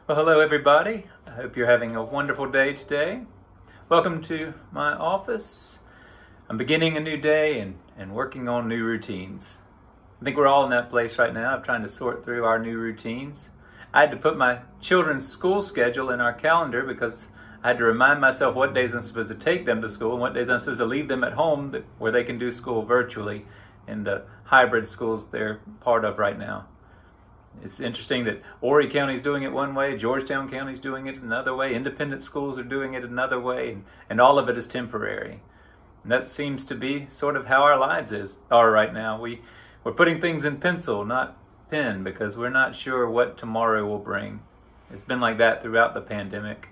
Well, hello everybody. I hope you're having a wonderful day today. Welcome to my office. I'm beginning a new day and working on new routines. I think we're all in that place right now of trying to sort through our new routines. I had to put my children's school schedule in our calendar because I had to remind myself what days I'm supposed to take them to school and what days I'm supposed to leave them at home where they can do school virtually in the hybrid schools they're part of right now. It's interesting that Horry County is doing it one way, Georgetown County is doing it another way, independent schools are doing it another way, and all of it is temporary. And that seems to be sort of how our lives are right now. We're putting things in pencil, not pen, because we're not sure what tomorrow will bring. It's been like that throughout the pandemic.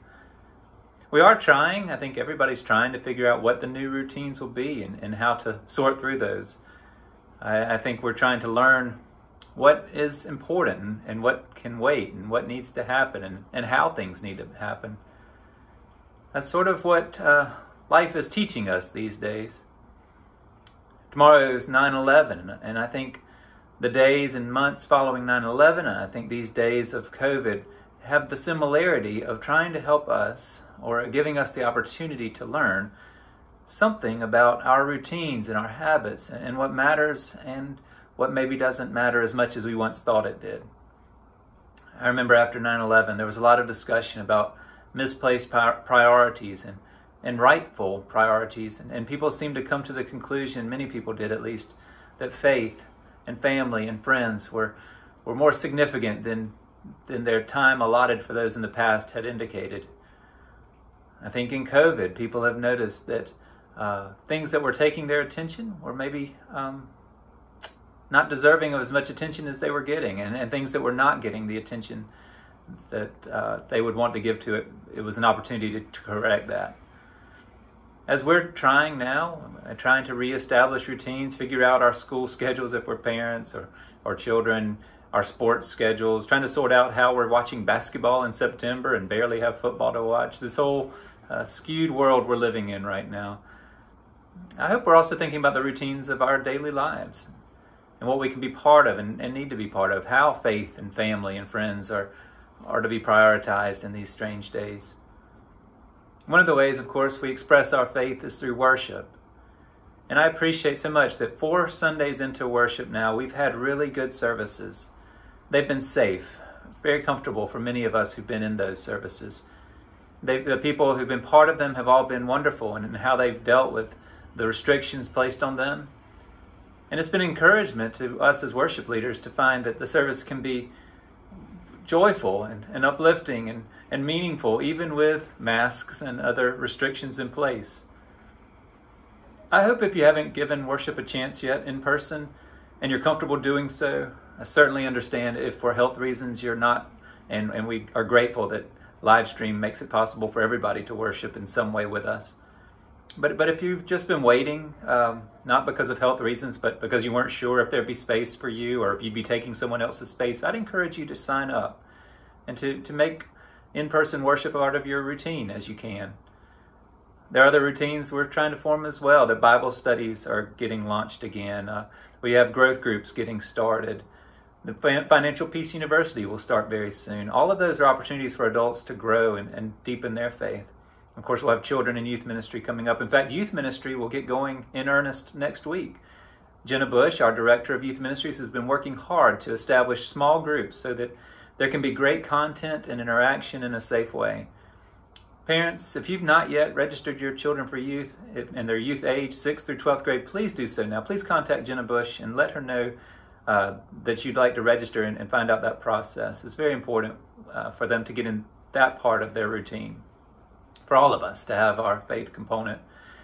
We are trying, I think everybody's trying to figure out what the new routines will be and how to sort through those. I think we're trying to learn what is important and what can wait and what needs to happen and how things need to happen. That's sort of what life is teaching us these days. Tomorrow is 9/11, and I think the days and months following 9/11, I think these days of COVID have the similarity of trying to help us or giving us the opportunity to learn something about our routines and our habits and what matters and what maybe doesn't matter as much as we once thought it did. I remember after 9/11, there was a lot of discussion about misplaced priorities and rightful priorities. And people seemed to come to the conclusion, many people did at least, that faith and family and friends were more significant than their time allotted for those in the past had indicated. I think in COVID, people have noticed that things that were taking their attention were maybe not deserving of as much attention as they were getting, and things that were not getting the attention that they would want to give to it, it was an opportunity to correct that. As we're trying now, trying to reestablish routines, figure out our school schedules if we're parents or children, our sports schedules, trying to sort out how we're watching basketball in September and barely have football to watch, this whole skewed world we're living in right now. I hope we're also thinking about the routines of our daily lives and what we can be part of and need to be part of, how faith and family and friends are to be prioritized in these strange days. One of the ways, of course, we express our faith is through worship. And I appreciate so much that 4 Sundays into worship now, we've had really good services. They've been safe, very comfortable for many of us who've been in those services. The people who've been part of them have all been wonderful in how they've dealt with the restrictions placed on them. And it's been encouragement to us as worship leaders to find that the service can be joyful and uplifting and meaningful, even with masks and other restrictions in place. I hope if you haven't given worship a chance yet in person and you're comfortable doing so, I certainly understand if for health reasons you're not, and we are grateful that live stream makes it possible for everybody to worship in some way with us. But if you've just been waiting, not because of health reasons, but because you weren't sure if there'd be space for you or if you'd be taking someone else's space, I'd encourage you to sign up and to make in-person worship part of your routine as you can. There are other routines we're trying to form as well. The Bible studies are getting launched again. We have growth groups getting started. The Financial Peace University will start very soon. All of those are opportunities for adults to grow and deepen their faith. Of course, we'll have children and youth ministry coming up. In fact, youth ministry will get going in earnest next week. Jenna Bush, our director of youth ministries, has been working hard to establish small groups so that there can be great content and interaction in a safe way. Parents, if you've not yet registered your children for youth and their youth age, 6th through 12th grade, please do so now. Please contact Jenna Bush and let her know that you'd like to register and find out that process. It's very important for them to get in that part of their routine. For all of us to have our faith component.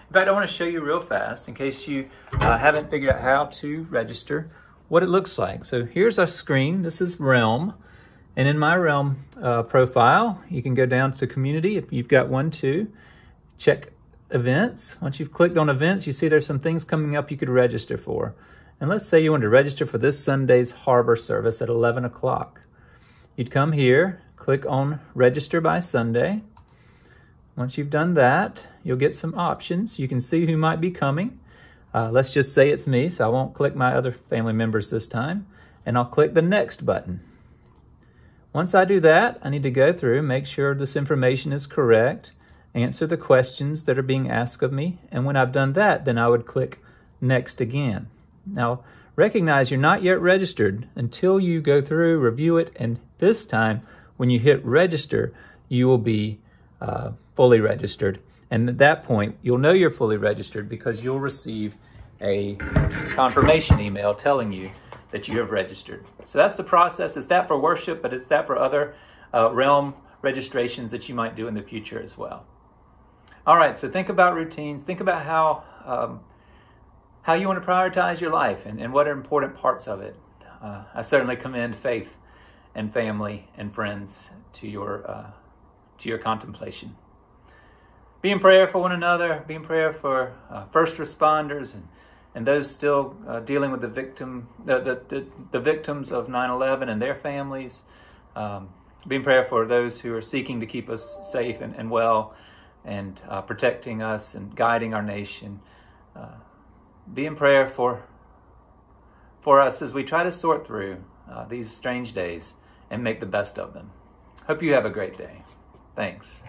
In fact, I want to show you real fast, in case you haven't figured out how to register, what it looks like. So here's our screen. This is Realm. And in my Realm profile, you can go down to Community if you've got one too. Check Events. Once you've clicked on Events, you see there's some things coming up you could register for. And let's say you want to register for this Sunday's Harbor service at 11 o'clock. You'd come here, click on Register by Sunday. Once you've done that, you'll get some options. You can see who might be coming. Let's just say it's me, so I won't click my other family members this time. And I'll click the Next button. Once I do that, I need to go through, make sure this information is correct, answer the questions that are being asked of me, and when I've done that, then I would click Next again. Now, recognize you're not yet registered until you go through, review it, and this time, when you hit Register, you will be fully registered. And at that point, you'll know you're fully registered because you'll receive a confirmation email telling you that you have registered. So that's the process. It's that for worship, but it's that for other realm registrations that you might do in the future as well. All right, so think about routines. Think about how you want to prioritize your life and what are important parts of it. I certainly commend faith and family and friends to your contemplation. Be in prayer for one another. Be in prayer for first responders and those still dealing with the victims of 9/11 and their families. Be in prayer for those who are seeking to keep us safe and well and protecting us and guiding our nation. Be in prayer for us as we try to sort through these strange days and make the best of them. Hope you have a great day. Thanks.